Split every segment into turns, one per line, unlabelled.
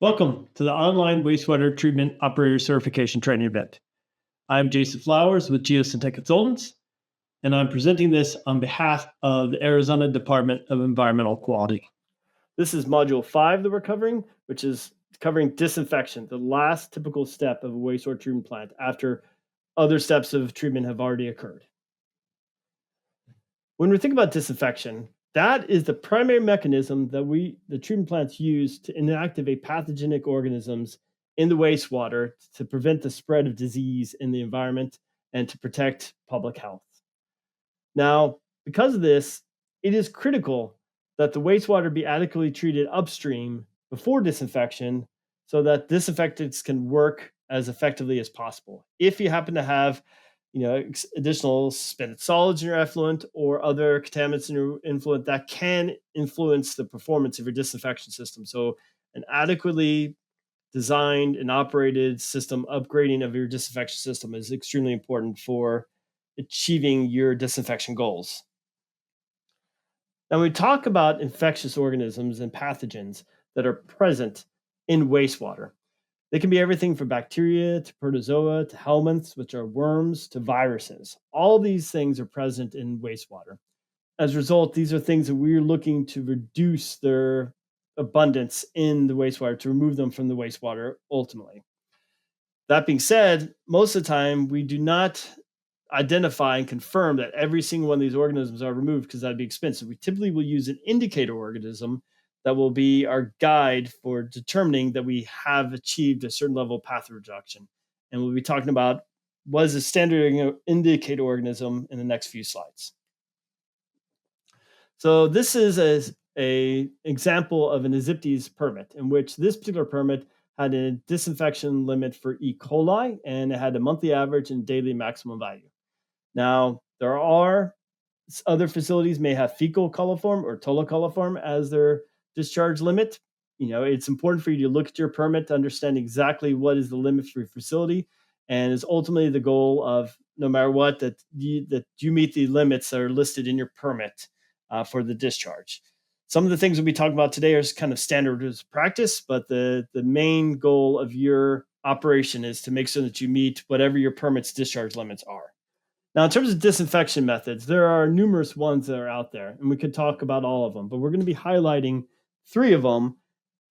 Welcome to the online wastewater treatment operator certification training event. I'm Jason Flowers with Geosyntec Consultants, and I'm presenting this on behalf of the Arizona Department of Environmental Quality. This is Module 5 that we're covering, which is covering disinfection, the last typical step of a wastewater treatment plant after other steps of treatment have already occurred. When we think about disinfection, that is the primary mechanism that the treatment plants use to inactivate pathogenic organisms in the wastewater to prevent the spread of disease in the environment and to protect public health. Now, because of this, it is critical that the wastewater be adequately treated upstream before disinfection so that disinfectants can work as effectively as possible. If you happen to have additional suspended solids in your effluent or other contaminants in your effluent that can influence the performance of your disinfection system. So an adequately designed and operated system upgrading of your disinfection system is extremely important for achieving your disinfection goals. Now, when we talk about infectious organisms and pathogens that are present in wastewater, they can be everything from bacteria to protozoa to helminths, which are worms, to viruses. All these things are present in wastewater. As a result, these are things that we're looking to reduce their abundance in the wastewater, to remove them from the wastewater ultimately. That being said, most of the time, we do not identify and confirm that every single one of these organisms are removed because that'd be expensive. We typically will use an indicator organism that will be our guide for determining that we have achieved a certain level of pathogen reduction. And we'll be talking about what is a standard indicator organism in the next few slides. So this is a example of an Aziptes permit, in which this particular permit had a disinfection limit for E. coli, and it had a monthly average and daily maximum value. Now, there are other facilities may have fecal coliform or tolocoliform as their discharge limit. It's important for you to look at your permit to understand exactly what is the limit for your facility, and is ultimately the goal of, no matter what, that you meet the limits that are listed in your permit for the discharge. Some of the things we'll be talking about today are kind of standard as practice, but the main goal of your operation is to make sure that you meet whatever your permit's discharge limits are. Now, in terms of disinfection methods, there are numerous ones that are out there, and we could talk about all of them, but we're going to be highlighting 3 of them: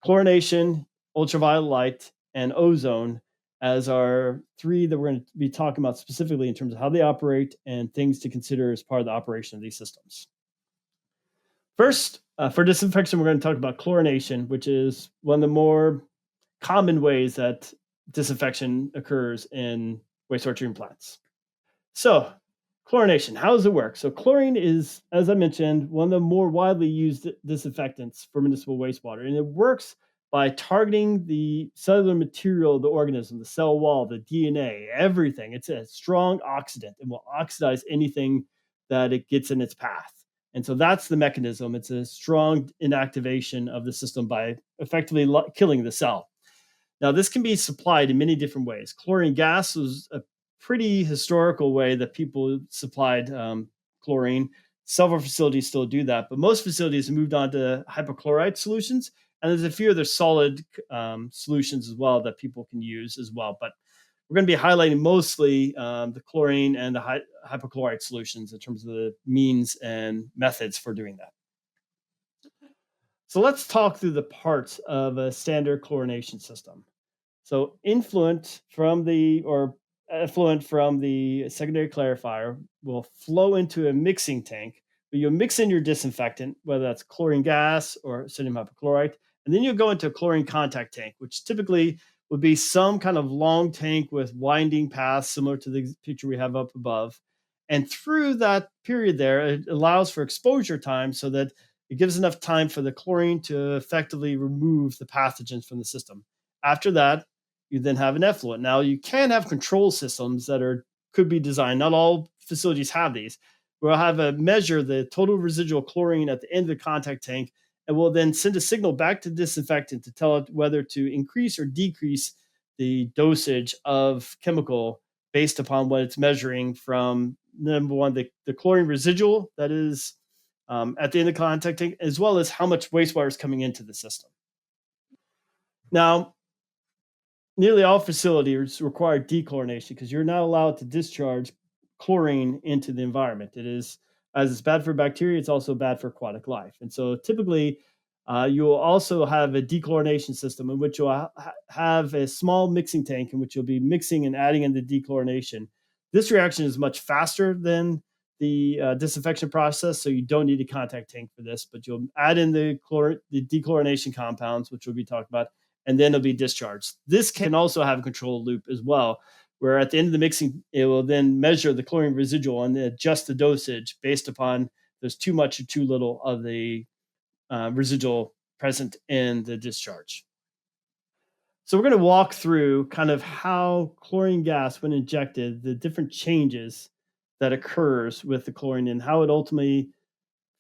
chlorination, ultraviolet light, and ozone, as our 3 that we're going to be talking about specifically in terms of how they operate and things to consider as part of the operation of these systems. First, for disinfection, we're going to talk about chlorination, which is one of the more common ways that disinfection occurs in wastewater treatment plants. So, chlorination, how does it work? So, chlorine is, as I mentioned, one of the more widely used disinfectants for municipal wastewater, and it works by targeting the cellular material of the organism, the cell wall, the DNA, everything. It's a strong oxidant and will oxidize anything that it gets in its path. And so that's the mechanism. It's a strong inactivation of the system by effectively killing the cell. Now, this can be supplied in many different ways. Chlorine gas was a pretty historical way that people supplied chlorine. Several facilities still do that, but most facilities have moved on to hypochlorite solutions, and there's a few other solid solutions as well that people can use as well. But we're going to be highlighting mostly the chlorine and the hypochlorite solutions in terms of the means and methods for doing that. So let's talk through the parts of a standard chlorination system. So effluent from the secondary clarifier will flow into a mixing tank, but you'll mix in your disinfectant, whether that's chlorine gas or sodium hypochlorite, and then you'll go into a chlorine contact tank, which typically would be some kind of long tank with winding paths, similar to the picture we have up above. And through that period there, it allows for exposure time so that it gives enough time for the chlorine to effectively remove the pathogens from the system. After that, you then have an effluent. Now, you can have control systems that could be designed. Not all facilities have these. We'll have a measure the total residual chlorine at the end of the contact tank, and we'll then send a signal back to the disinfectant to tell it whether to increase or decrease the dosage of chemical based upon what it's measuring from, number one, the chlorine residual that is at the end of the contact tank, as well as how much wastewater is coming into the system. Now, nearly all facilities require dechlorination because you're not allowed to discharge chlorine into the environment. It is, as it's bad for bacteria, it's also bad for aquatic life. And so typically, you will also have a dechlorination system in which you'll have a small mixing tank in which you'll be mixing and adding in the dechlorination. This reaction is much faster than the disinfection process, so you don't need a contact tank for this, but you'll add in the dechlorination compounds, which we'll be talking about, and then it'll be discharged. This can also have a control loop as well, where at the end of the mixing, it will then measure the chlorine residual and adjust the dosage based upon there's too much or too little of the residual present in the discharge. So we're going to walk through kind of how chlorine gas, when injected, the different changes that occurs with the chlorine and how it ultimately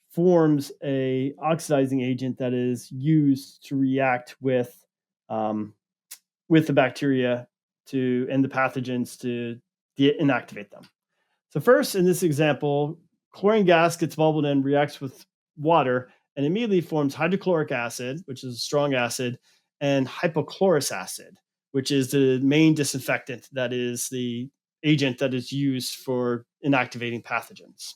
forms a oxidizing agent that is used to react um, with the bacteria to and the pathogens to inactivate them. So first, in this example, chlorine gas gets bubbled and reacts with water and immediately forms hydrochloric acid, which is a strong acid, and hypochlorous acid, which is the main disinfectant that is the agent that is used for inactivating pathogens.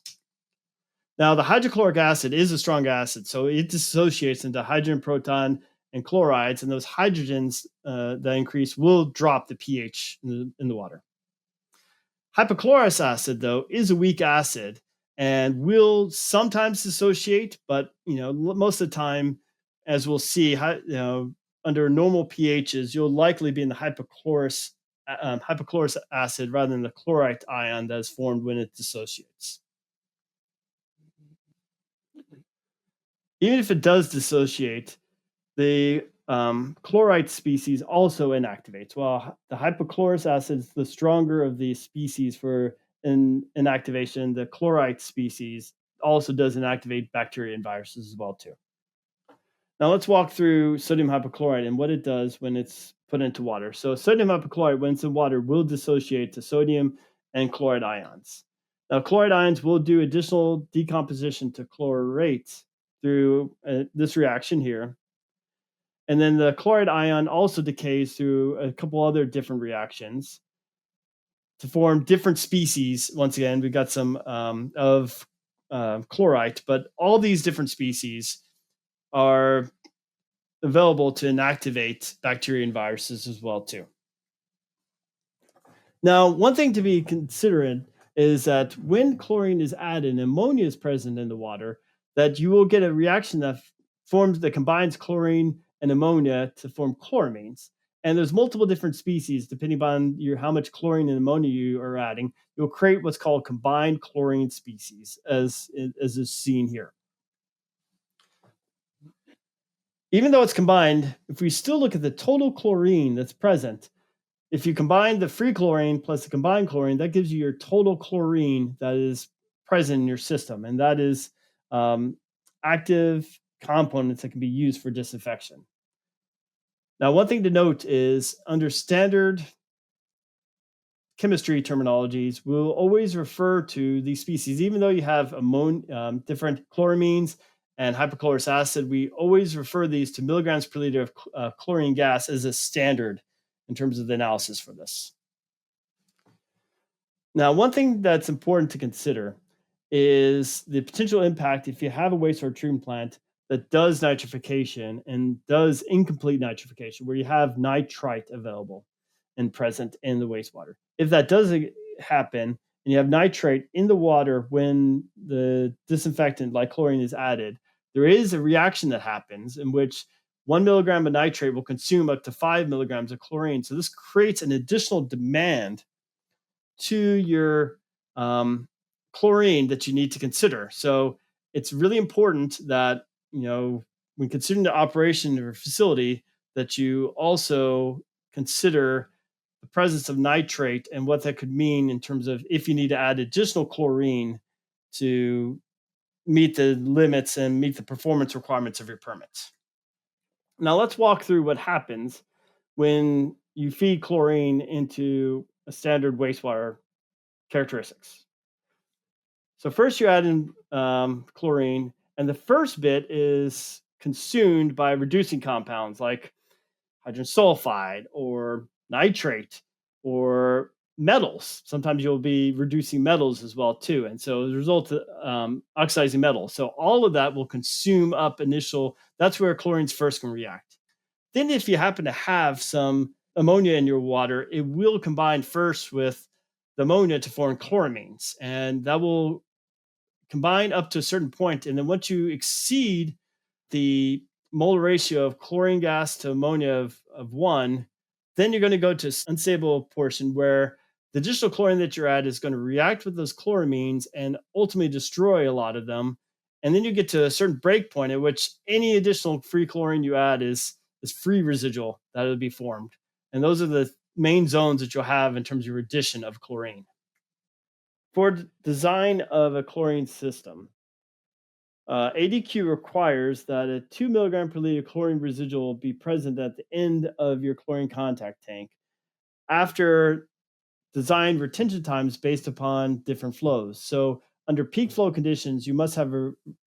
Now, the hydrochloric acid is a strong acid, so it dissociates into hydrogen, proton, and chlorides, and those hydrogens that increase will drop the pH in the water. Hypochlorous acid, though, is a weak acid and will sometimes dissociate, but most of the time, as we'll see, under normal pHs, you'll likely be in the hypochlorous acid rather than the chlorite ion that is formed when it dissociates. Even if it does dissociate, the chlorite species also inactivates. While the hypochlorous acid is the stronger of the species for inactivation, the chlorite species also does inactivate bacteria and viruses as well too. Now let's walk through sodium hypochlorite and what it does when it's put into water. So sodium hypochlorite, when it's in water, will dissociate to sodium and chloride ions. Now chloride ions will do additional decomposition to chlorate through this reaction here. And then the chloride ion also decays through a couple other different reactions to form different species. Once again, we've got some of chlorite, but all these different species are available to inactivate bacteria and viruses as well too. Now, one thing to be considered is that when chlorine is added and ammonia is present in the water, that you will get a reaction that combines chlorine and ammonia to form chloramines. And there's multiple different species depending on how much chlorine and ammonia you are adding. You'll create what's called combined chlorine species, as is seen here. Even though it's combined, if we still look at the total chlorine that's present, if you combine the free chlorine plus the combined chlorine, that gives you your total chlorine that is present in your system. And that is active components that can be used for disinfection. Now, one thing to note is under standard chemistry terminologies, we'll always refer to these species, even though you have different chloramines and hypochlorous acid, we always refer these to milligrams per liter of chlorine gas as a standard in terms of the analysis for this. Now, one thing that's important to consider is the potential impact if you have a wastewater treatment plant that does nitrification and does incomplete nitrification, where you have nitrite available and present in the wastewater. If that does happen and you have nitrate in the water when the disinfectant like chlorine is added, there is a reaction that happens in which 1 milligram of nitrate will consume up to 5 milligrams of chlorine. So this creates an additional demand to your chlorine that you need to consider. So it's really important that, when considering the operation of your facility, that you also consider the presence of nitrate and what that could mean in terms of if you need to add additional chlorine to meet the limits and meet the performance requirements of your permits. Now let's walk through what happens when you feed chlorine into a standard wastewater characteristics. So first you add in chlorine, and the first bit is consumed by reducing compounds like hydrogen sulfide or nitrate or metals. Sometimes you'll be reducing metals as well too, and so as a result, oxidizing metals. So all of that will consume up initial. That's where chlorines first can react. Then, if you happen to have some ammonia in your water, it will combine first with the ammonia to form chloramines, and that will combine up to a certain point. And then, once you exceed the molar ratio of chlorine gas to ammonia of one, then you're going to go to unstable portion where the additional chlorine that you're at is going to react with those chloramines and ultimately destroy a lot of them. And then you get to a certain break point at which any additional free chlorine you add is free residual that will be formed. And those are the main zones that you'll have in terms of your addition of chlorine. For design of a chlorine system, ADQ requires that a 2 milligram per liter chlorine residual be present at the end of your chlorine contact tank after design retention times based upon different flows. So, under peak flow conditions, you must have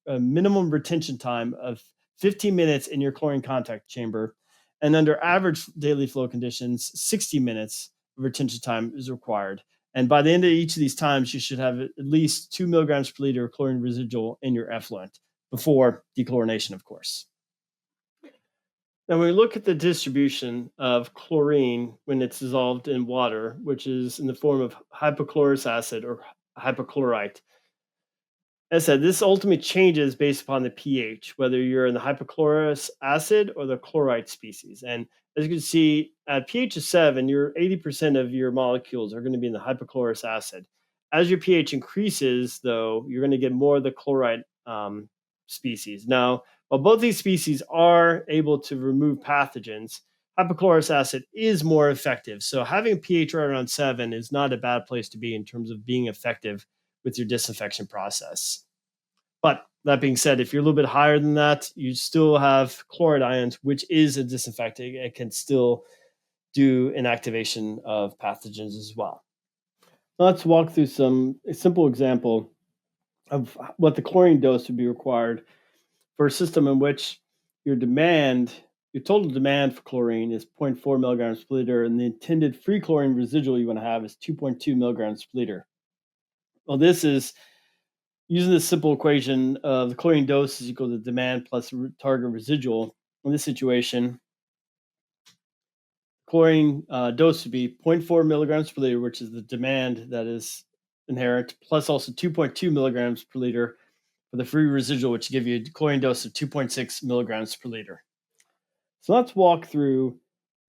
a minimum retention time of 15 minutes in your chlorine contact chamber. And under average daily flow conditions, 60 minutes of retention time is required. And by the end of each of these times, you should have at least 2 milligrams per liter of chlorine residual in your effluent before dechlorination, of course. Now, when we look at the distribution of chlorine when it's dissolved in water, which is in the form of hypochlorous acid or hypochlorite, as I said, this ultimately changes based upon the pH, whether you're in the hypochlorous acid or the chlorite species. And as you can see, at pH of 7, your 80% of your molecules are going to be in the hypochlorous acid. As your pH increases, though, you're going to get more of the chlorite species. Now, while both these species are able to remove pathogens, hypochlorous acid is more effective. So having a pH right around 7 is not a bad place to be in terms of being effective with your disinfection process. But that being said, if you're a little bit higher than that, you still have chloride ions, which is a disinfectant. It can still do inactivation of pathogens as well. Let's walk through a simple example of what the chlorine dose would be required for a system in which your total demand for chlorine is 0.4 milligrams per liter, and the intended free chlorine residual you want to have is 2.2 milligrams per liter. Well, this is using this simple equation of the chlorine dose is equal to demand plus target residual. In this situation, chlorine dose would be 0.4 milligrams per liter, which is the demand that is inherent, plus also 2.2 milligrams per liter for the free residual, which give you a chlorine dose of 2.6 milligrams per liter. So let's walk through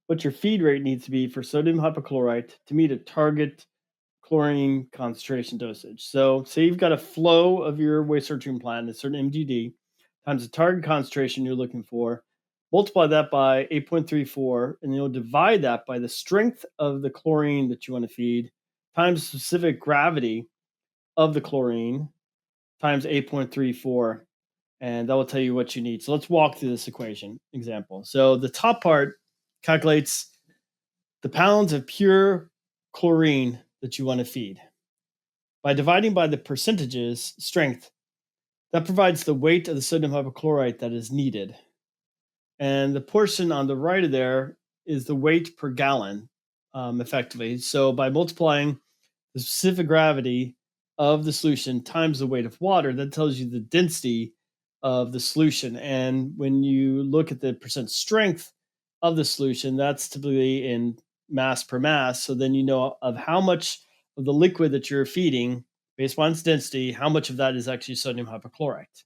what your feed rate needs to be for sodium hypochlorite to meet a target chlorine concentration dosage. So say you've got a flow of your wastewater treatment plant, a certain MGD, times the target concentration you're looking for, multiply that by 8.34, and you'll divide that by the strength of the chlorine that you want to feed, times the specific gravity of the chlorine, times 8.34, and that will tell you what you need. So let's walk through this equation example. So the top part calculates the pounds of pure chlorine that you want to feed. By dividing by the percentages strength, that provides the weight of the sodium hypochlorite that is needed. And the portion on the right of there is the weight per gallon, effectively. So by multiplying the specific gravity of the solution times the weight of water, that tells you the density of the solution. And when you look at the percent strength of the solution, that's typically in mass per mass. So then you know of how much of the liquid that you're feeding, based on its density, how much of that is actually sodium hypochlorite.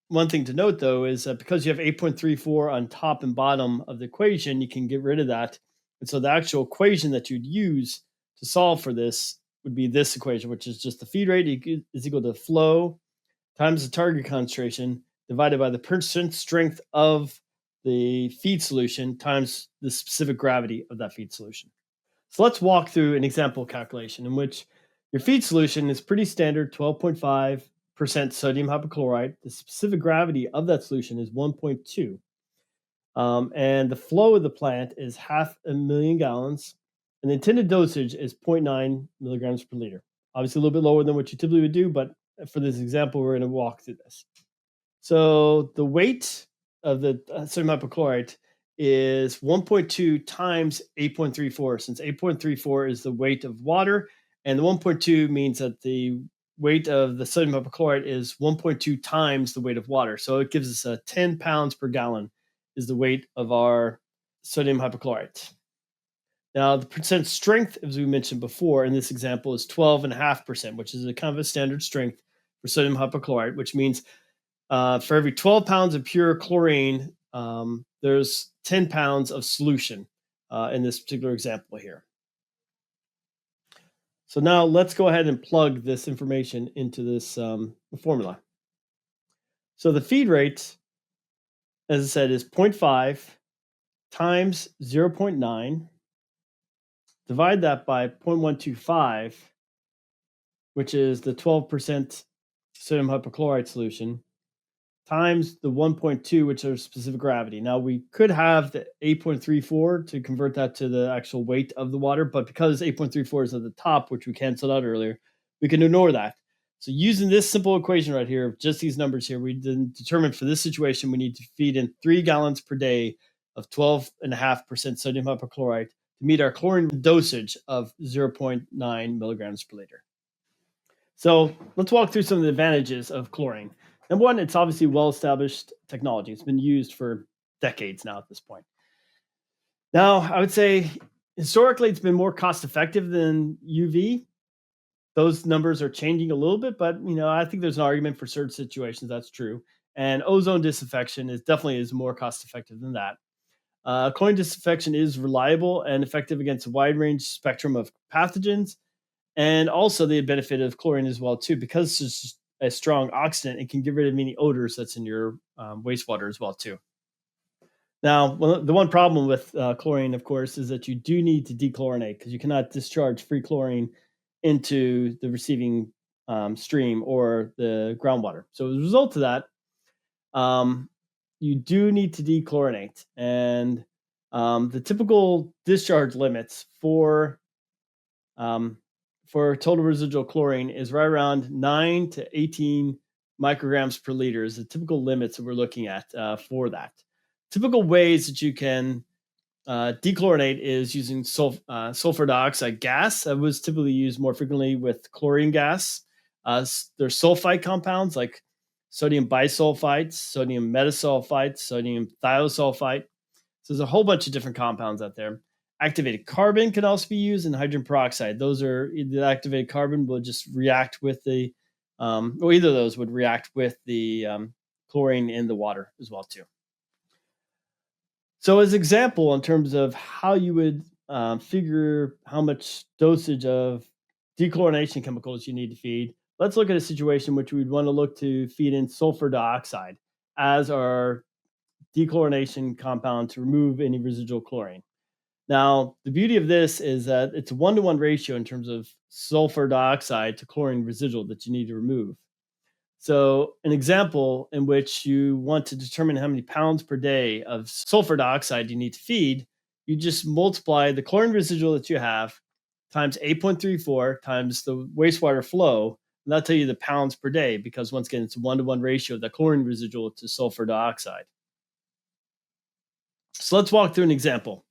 One thing to note, though, is that because you have 8.34 on top and bottom of the equation, you can get rid of that. And so the actual equation that you'd use to solve for this would be this equation, which is just the feed rate is equal to flow times the target concentration divided by the percent strength of the feed solution times the specific gravity of that feed solution. So let's walk through an example calculation in which your feed solution is pretty standard, 12.5% sodium hypochlorite. The specific gravity of that solution is 1.2. And the flow of the plant is 500,000 gallons. And the intended dosage is 0.9 milligrams per liter. Obviously, a little bit lower than what you typically would do, but for this example, we're going to walk through this. So the weight of the sodium hypochlorite is 1.2 times 8.34, since 8.34 is the weight of water, and the 1.2 means that the weight of the sodium hypochlorite is 1.2 times the weight of water. So it gives us a 10 pounds per gallon is the weight of our sodium hypochlorite. Now, the percent strength, as we mentioned before, in this example is 12.5%, which is a kind of a standard strength for sodium hypochlorite, which means for every 12 pounds of pure chlorine, there's 10 pounds of solution in this particular example here. So now let's go ahead and plug this information into this formula. So the feed rate, as I said, is 0.5 times 0.9. Divide that by 0.125, which is the 12% sodium hypochlorite solution, times the 1.2, which is specific gravity. Now, we could have the 8.34 to convert that to the actual weight of the water, but because 8.34 is at the top, which we canceled out earlier, we can ignore that. So using this simple equation right here, just these numbers here, we determined for this situation, we need to feed in 3 gallons per day of 12.5% sodium hypochlorite to meet our chlorine dosage of 0.9 milligrams per liter. So let's walk through some of the advantages of chlorine. Number one, it's obviously well-established technology. It's been used for decades now at this point. Now, I would say historically it's been more cost-effective than UV. Those numbers are changing a little bit, but I think there's an argument for certain situations that's true. And ozone disinfection definitely is more cost-effective than that. Chlorine disinfection is reliable and effective against a wide range spectrum of pathogens, and also the benefit of chlorine as well too, because it's a strong oxidant. It can get rid of any odors that's in your wastewater as well too. Now, the one problem with chlorine, of course, is that you do need to dechlorinate because you cannot discharge free chlorine into the receiving stream or the groundwater. So as a result of that, you do need to dechlorinate. And the typical discharge limits for total residual chlorine is right around 9 to 18 micrograms per liter is the typical limits that we're looking at for that. Typical ways that you can dechlorinate is using sulfur dioxide gas. That was typically used more frequently with chlorine gas. There's sulfite compounds like sodium bisulfite, sodium metasulfite, sodium thiosulfite. So there's a whole bunch of different compounds out there. Activated carbon can also be used, and hydrogen peroxide. Those are the activated carbon will just react with the, or either of those would react with the chlorine in the water as well too. So as example, in terms of how you would figure how much dosage of dechlorination chemicals you need to feed, let's look at a situation in which we'd want to look to feed in sulfur dioxide as our dechlorination compound to remove any residual chlorine. Now, the beauty of this is that it's a 1-to-1 ratio in terms of sulfur dioxide to chlorine residual that you need to remove. So an example in which you want to determine how many pounds per day of sulfur dioxide you need to feed, you just multiply the chlorine residual that you have times 8.34 times the wastewater flow, and that'll tell you the pounds per day, because once again, it's a 1-to-1 ratio of the chlorine residual to sulfur dioxide. So let's walk through an example.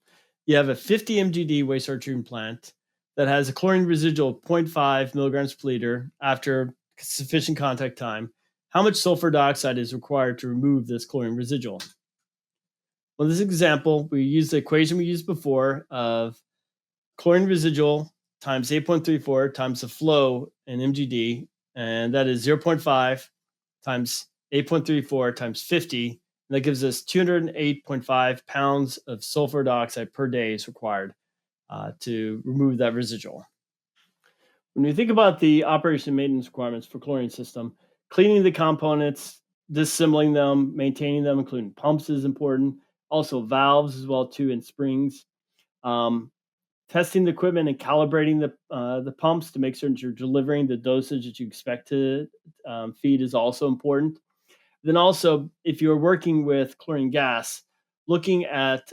You have a 50 mgd wastewater treatment plant that has a chlorine residual of 0.5 milligrams per liter after sufficient contact time. How much sulfur dioxide is required to remove this chlorine residual? Well, in this example, we use the equation we used before of chlorine residual times 8.34 times the flow in mgd, and that is 0.5 times 8.34 times 50, and that gives us 208.5 pounds of sulfur dioxide per day is required to remove that residual. When we think about the operation and maintenance requirements for chlorine system, cleaning the components, disassembling them, maintaining them, including pumps, is important. Also valves as well too, and springs. Testing the equipment and calibrating the pumps to make certain that you're delivering the dosage that you expect to feed is also important. Then also, if you're working with chlorine gas, looking at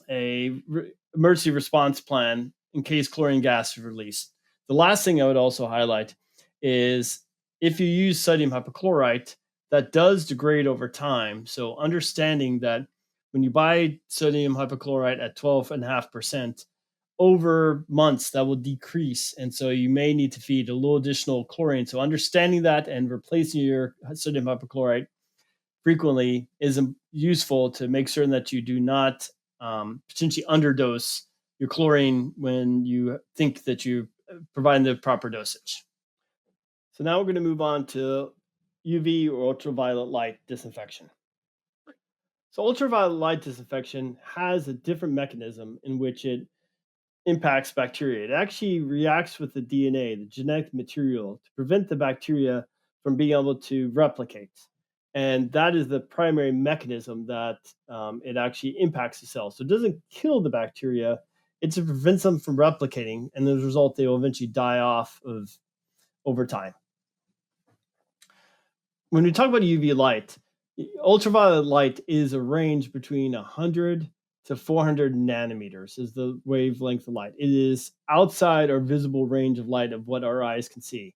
emergency response plan in case chlorine gas is released. The last thing I would also highlight is if you use sodium hypochlorite, that does degrade over time. So understanding that when you buy sodium hypochlorite at 12.5%, over months that will decrease. And so you may need to feed a little additional chlorine. So understanding that and replacing your sodium hypochlorite frequently is useful to make certain that you do not potentially underdose your chlorine when you think that you provide the proper dosage. So now we're going to move on to UV or ultraviolet light disinfection. So ultraviolet light disinfection has a different mechanism in which it impacts bacteria. It actually reacts with the DNA, the genetic material, to prevent the bacteria from being able to replicate. And that is the primary mechanism that it actually impacts the cell. So it doesn't kill the bacteria, it prevents them from replicating. And as a result, they will eventually die off over time. When we talk about UV light, ultraviolet light is a range between 100 to 400 nanometers is the wavelength of light. It is outside our visible range of light of what our eyes can see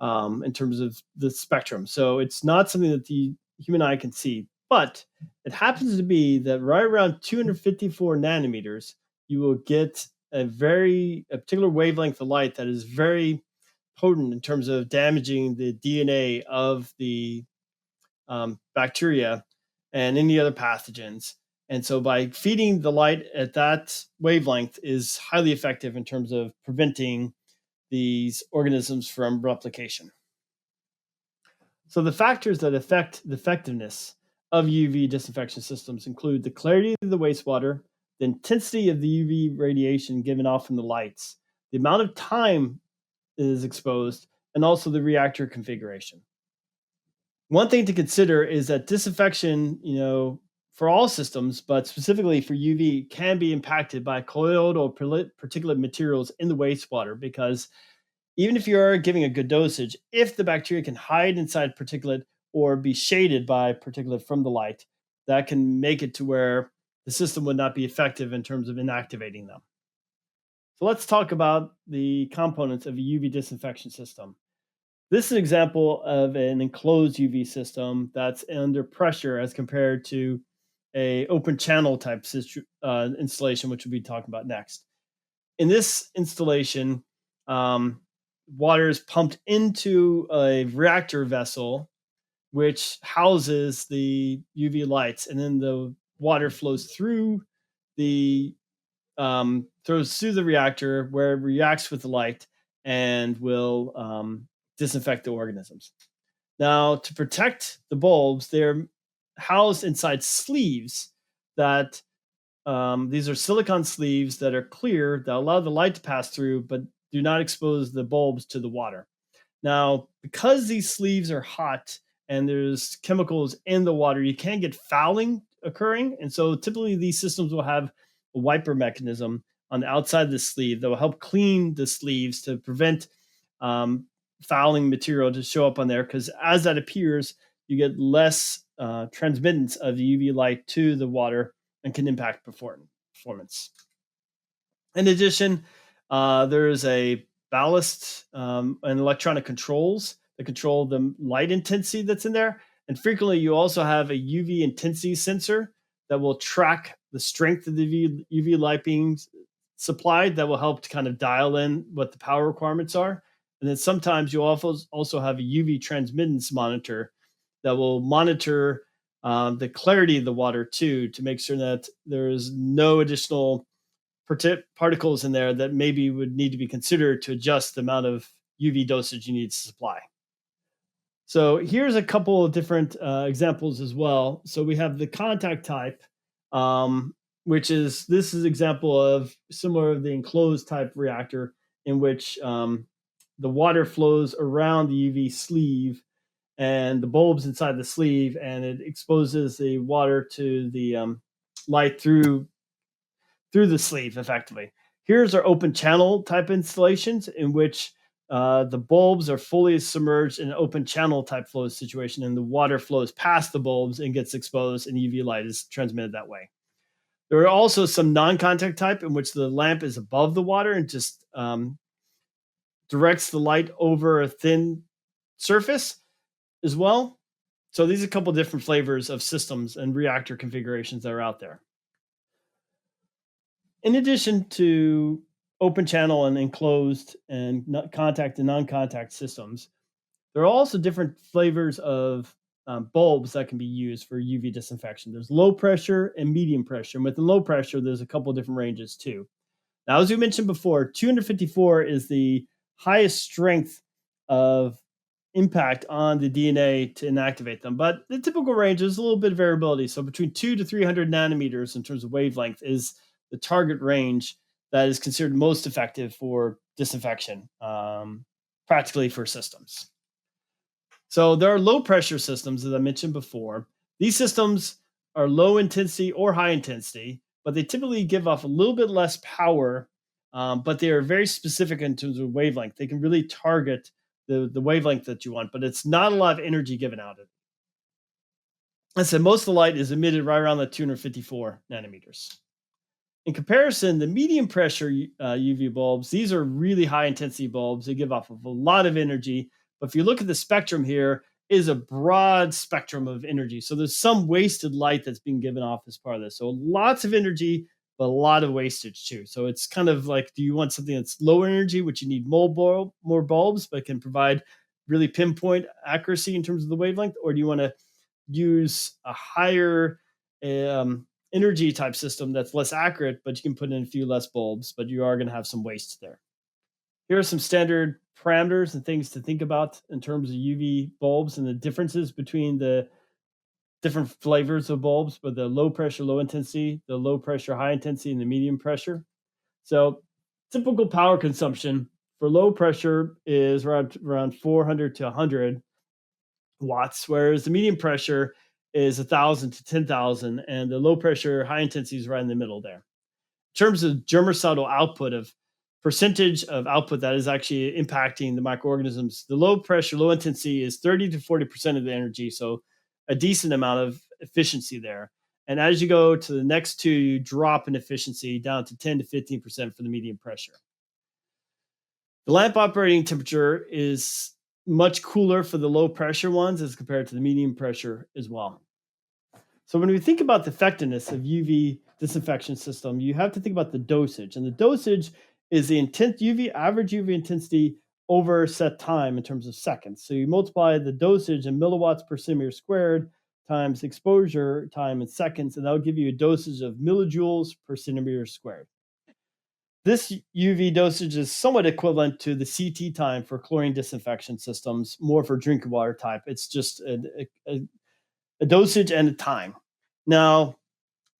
in terms of the spectrum. So it's not something that the human eye can see, but it happens to be that right around 254 nanometers, you will get a particular wavelength of light that is very potent in terms of damaging the DNA of the bacteria and any other pathogens. And so by feeding the light at that wavelength is highly effective in terms of preventing these organisms from replication. So the factors that affect the effectiveness of UV disinfection systems include the clarity of the wastewater, the intensity of the UV radiation given off from the lights, the amount of time it is exposed, and also the reactor configuration. One thing to consider is that disinfection, for all systems, but specifically for UV, can be impacted by colloidal or particulate materials in the wastewater, because even if you're giving a good dosage, if the bacteria can hide inside particulate or be shaded by particulate from the light, that can make it to where the system would not be effective in terms of inactivating them. So let's talk about the components of a UV disinfection system. This is an example of an enclosed UV system that's under pressure as compared to a open channel type installation, which we'll be talking about next. In this installation, water is pumped into a reactor vessel, which houses the UV lights, and then the water flows through the reactor where it reacts with the light and will disinfect the organisms. Now, to protect the bulbs, they're housed inside sleeves that these are silicone sleeves that are clear that allow the light to pass through, but do not expose the bulbs to the water. Now, because these sleeves are hot and there's chemicals in the water, you can get fouling occurring. And so typically these systems will have a wiper mechanism on the outside of the sleeve that will help clean the sleeves to prevent fouling material to show up on there, because as that appears, you get less transmittance of the UV light to the water and can impact performance. In addition, there's a ballast and electronic controls that control the light intensity that's in there. And frequently, you also have a UV intensity sensor that will track the strength of the UV light being supplied, that will help to kind of dial in what the power requirements are. And then sometimes you also have a UV transmittance monitor that will monitor the clarity of the water too, to make sure that there's no additional particles in there that maybe would need to be considered to adjust the amount of UV dosage you need to supply. So here's a couple of different examples as well. So we have the contact type, this is an example of similar to the enclosed type reactor, in which the water flows around the UV sleeve and the bulbs inside the sleeve, and it exposes the water to the light through the sleeve effectively. Here's our open channel type installations, in which the bulbs are fully submerged in an open channel type flow situation, and the water flows past the bulbs and gets exposed, and UV light is transmitted that way. There are also some non-contact type in which the lamp is above the water and just directs the light over a thin surface as well. So these are a couple different flavors of systems and reactor configurations that are out there. In addition to open channel and enclosed and contact and non-contact systems, there are also different flavors of bulbs that can be used for UV disinfection. There's low pressure and medium pressure. And with the low pressure, there's a couple different ranges too. Now, as we mentioned before, 254 is the highest strength of impact on the DNA to inactivate them. But the typical range is a little bit of variability. So between 2 to 300 nanometers in terms of wavelength is the target range that is considered most effective for disinfection, practically for systems. So there are low pressure systems, as I mentioned before. These systems are low intensity or high intensity, but they typically give off a little bit less power, but they are very specific in terms of wavelength. They can really target the wavelength that you want, but it's not a lot of energy given out. I said most of the light is emitted right around the 254 nanometers. In comparison, the medium pressure UV bulbs, these are really high intensity bulbs. They give off a lot of energy. But if you look at the spectrum here, is a broad spectrum of energy. So there's some wasted light that's being given off as part of this. So lots of energy, but a lot of wastage too. So it's kind of like, do you want something that's lower energy, which you need more bulbs, but can provide really pinpoint accuracy in terms of the wavelength? Or do you want to use a higher energy type system that's less accurate, but you can put in a few less bulbs, but you are going to have some waste there? Here are some standard parameters and things to think about in terms of UV bulbs and the differences between the different flavors of bulbs, but the low pressure, low intensity, the low pressure, high intensity, and the medium pressure. So typical power consumption for low pressure is around 400 to 100 watts, whereas the medium pressure is 1,000 to 10,000, and the low pressure, high intensity is right in the middle there. In terms of germicidal output of percentage of output that is actually impacting the microorganisms, the low pressure, low intensity is 30 to 40% of the energy. So a decent amount of efficiency there. And as you go to the next two, you drop in efficiency down to 10 to 15% for the medium pressure. The lamp operating temperature is much cooler for the low pressure ones as compared to the medium pressure as well. So when we think about the effectiveness of UV disinfection system, you have to think about the dosage. And the dosage is the average UV intensity over a set time in terms of seconds. So you multiply the dosage in milliwatts per centimeter squared times exposure time in seconds, and that'll give you a dosage of millijoules per centimeter squared. This UV dosage is somewhat equivalent to the CT time for chlorine disinfection systems, more for drinking water type. It's just a dosage and a time. Now,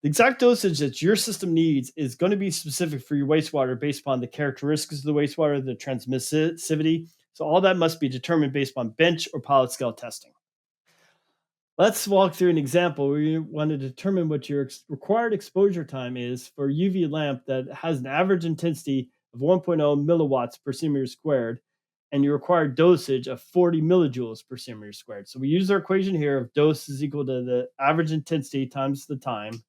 the exact dosage that your system needs is going to be specific for your wastewater based upon the characteristics of the wastewater, the transmissivity. So all that must be determined based upon bench or pilot scale testing. Let's walk through an example where you want to determine what your required exposure time is for a UV lamp that has an average intensity of 1.0 milliwatts per centimeter squared and your required dosage of 40 millijoules per centimeter squared. So we use our equation here of dose is equal to the average intensity times the time.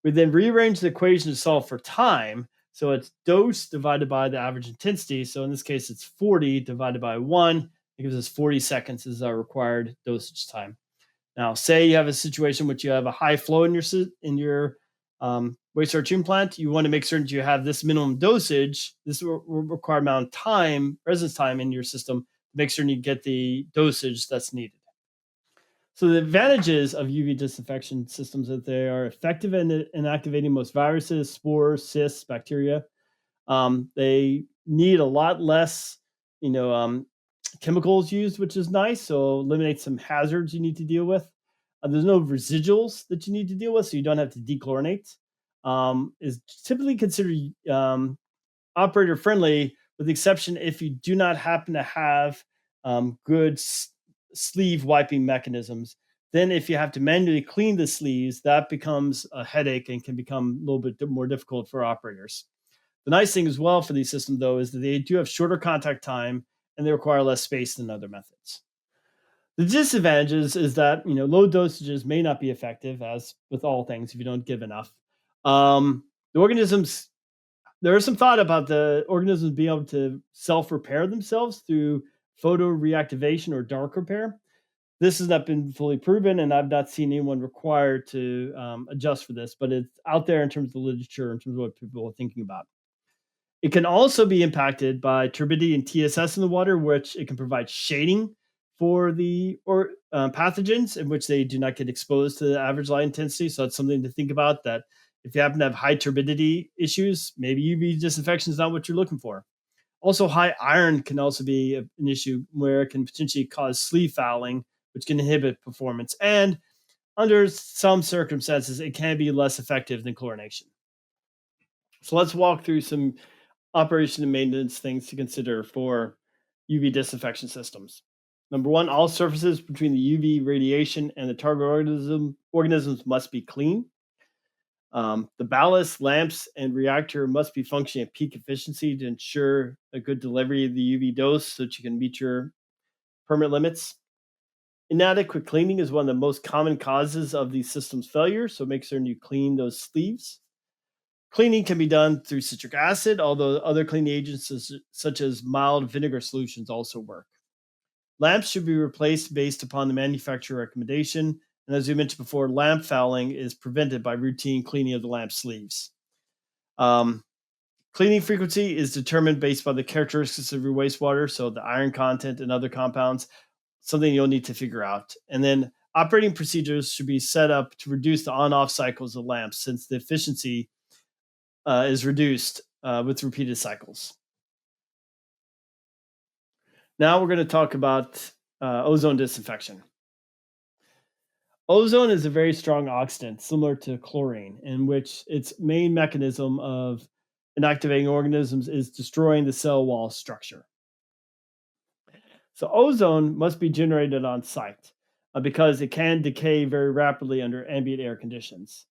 We then rearrange the equation to solve for time. So it's dose divided by the average intensity. So in this case, it's 40 divided by 1. It gives us 40 seconds as our required dosage time. Now, say you have a situation in which you have a high flow in your wastewater treatment plant. You want to make certain you have this minimum dosage, this required amount of time, residence time in your system, to make certain you get the dosage that's needed. So the advantages of UV disinfection systems that they are effective in inactivating most viruses, spores, cysts, bacteria. They need a lot less, chemicals used, which is nice. So eliminate some hazards you need to deal with. There's no residuals that you need to deal with, so you don't have to dechlorinate. Is typically considered operator friendly, with the exception if you do not happen to have good sleeve wiping mechanisms. Then if you have to manually clean the sleeves, that becomes a headache and can become a little bit more difficult for operators. The nice thing as well for these systems, though, is that they do have shorter contact time and they require less space than other methods. The disadvantages is that low dosages may not be effective, as with all things, if you don't give enough. The organisms, there is some thought about the organisms being able to self-repair themselves through photo reactivation or dark repair. This has not been fully proven, and I've not seen anyone required to adjust for this, but it's out there in terms of the literature, in terms of what people are thinking about. It can also be impacted by turbidity and TSS in the water, which it can provide shading for the or pathogens in which they do not get exposed to the average light intensity. So that's something to think about. That if you happen to have high turbidity issues, maybe UV disinfection is not what you're looking for. Also, high iron can also be an issue where it can potentially cause sleeve fouling, which can inhibit performance. And under some circumstances, it can be less effective than chlorination. So let's walk through some operation and maintenance things to consider for UV disinfection systems. Number one, all surfaces between the UV radiation and the target organisms must be clean. The ballast, lamps, and reactor must be functioning at peak efficiency to ensure a good delivery of the UV dose so that you can meet your permit limits. Inadequate cleaning is one of the most common causes of these systems failure, so make certain you clean those sleeves. Cleaning can be done through citric acid, although other cleaning agents such as mild vinegar solutions also work. Lamps should be replaced based upon the manufacturer recommendation. And as we mentioned before, lamp fouling is prevented by routine cleaning of the lamp sleeves. Um, Cleaning frequency is determined based on the characteristics of your wastewater, so the iron content and other compounds, something you'll need to figure out. And then operating procedures should be set up to reduce the on off cycles of lamps since the efficiency is reduced with repeated cycles. Now we're going to talk about ozone disinfection. Ozone is a very strong oxidant, similar to chlorine, in which its main mechanism of inactivating organisms is destroying the cell wall structure. So, ozone must be generated on site because it can decay very rapidly under ambient air conditions.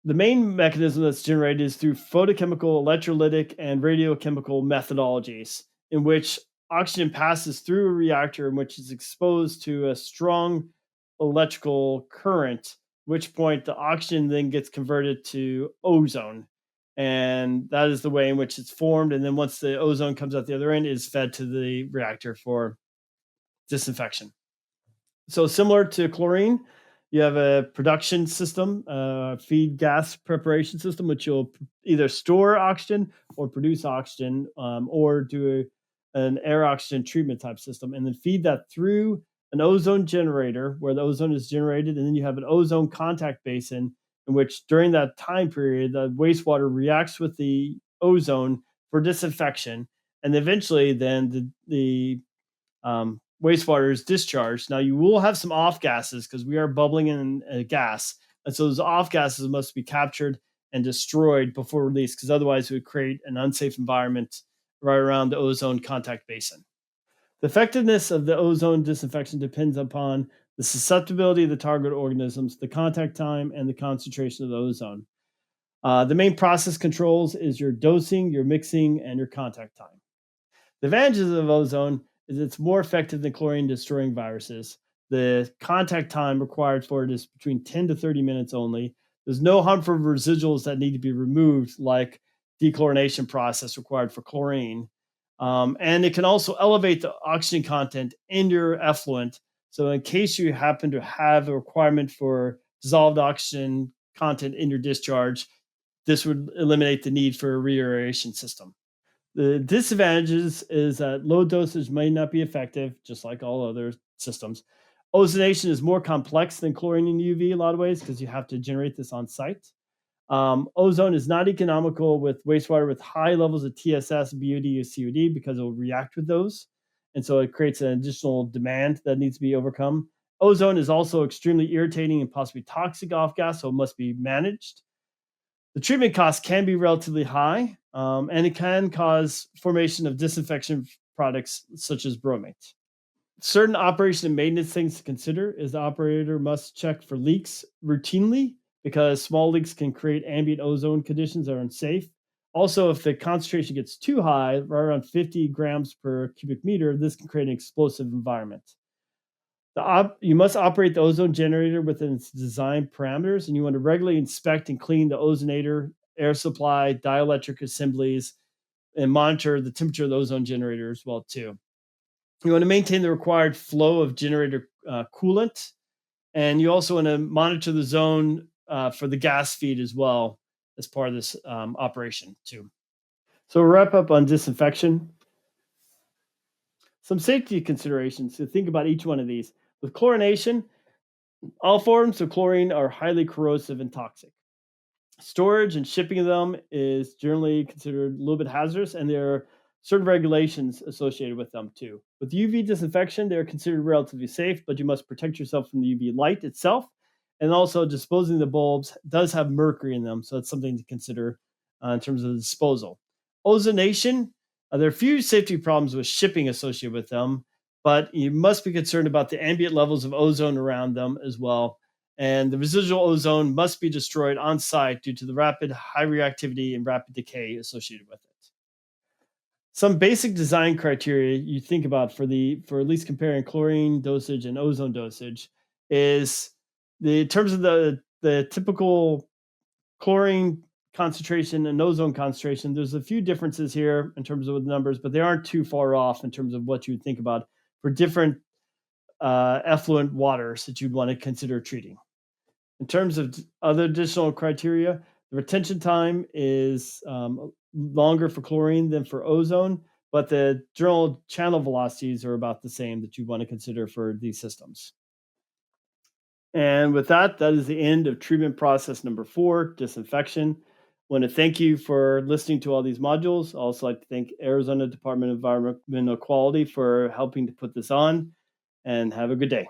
The main mechanism that's generated is through photochemical, electrolytic, and radiochemical methodologies, in which oxygen passes through a reactor in which it's exposed to a strong electrical current, which point the oxygen then gets converted to ozone. And that is the way in which it's formed. And then once the ozone comes out the other end, is fed to the reactor for disinfection. So similar to chlorine, you have a production system, feed gas preparation system, which you'll either store oxygen or produce oxygen, or do an air oxygen treatment type system, and then feed that through an ozone generator where the ozone is generated, and then you have an ozone contact basin in which during that time period the wastewater reacts with the ozone for disinfection, and eventually then the wastewater is discharged. Now you will have some off gases because we are bubbling in a gas, and so those off gases must be captured and destroyed before release, because otherwise it would create an unsafe environment right around the ozone contact basin. The effectiveness of the ozone disinfection depends upon the susceptibility of the target organisms, the contact time, and the concentration of the ozone. The main process controls is your dosing, your mixing, and your contact time. The advantages of ozone is it's more effective than chlorine destroying viruses. The contact time required for it is between 10 to 30 minutes only. There's no harmful residuals that need to be removed, like dechlorination process required for chlorine. And it can also elevate the oxygen content in your effluent. So, in case you happen to have a requirement for dissolved oxygen content in your discharge, this would eliminate the need for a reaeration system. The disadvantages is that low dosage may not be effective, just like all other systems. Ozonation is more complex than chlorine and UV in a lot of ways because you have to generate this on site. Ozone is not economical with wastewater with high levels of TSS, BOD, or COD because it will react with those. And so it creates an additional demand that needs to be overcome. Ozone is also extremely irritating and possibly toxic off gas, so it must be managed. The treatment costs can be relatively high, and it can cause formation of disinfection products such as bromate. Certain operation and maintenance things to consider is the operator must check for leaks routinely because small leaks can create ambient ozone conditions that are unsafe. Also, if the concentration gets too high, right around 50 grams per cubic meter, this can create an explosive environment. You must operate the ozone generator within its design parameters, and you want to regularly inspect and clean the ozonator, air supply, dielectric assemblies, and monitor the temperature of the ozone generator as well too. You want to maintain the required flow of generator coolant, and you also want to monitor the zone for the gas feed as well as part of this operation too. So we'll wrap up on disinfection. Some safety considerations to think about each one of these. With chlorination, all forms of chlorine are highly corrosive and toxic. Storage and shipping of them is generally considered a little bit hazardous, and there are certain regulations associated with them too. With UV disinfection, they're considered relatively safe, but you must protect yourself from the UV light itself. And also, disposing the bulbs does have mercury in them, so it's something to consider in terms of the disposal. Ozonation, there are few safety problems with shipping associated with them, but you must be concerned about the ambient levels of ozone around them as well, and the residual ozone must be destroyed on site due to the rapid high reactivity and rapid decay associated with it. Some basic design criteria you think about for at least comparing chlorine dosage and ozone dosage is the in terms of the typical chlorine concentration and ozone concentration. There's a few differences here in terms of the numbers, but they aren't too far off in terms of what you would think about for different effluent waters that you'd want to consider treating. In terms of other additional criteria, the retention time is longer for chlorine than for ozone, but the general channel velocities are about the same that you want to consider for these systems. And with that, that is the end of treatment process number 4, disinfection. I want to thank you for listening to all these modules. I also like to thank Arizona Department of Environmental Quality for helping to put this on, and have a good day.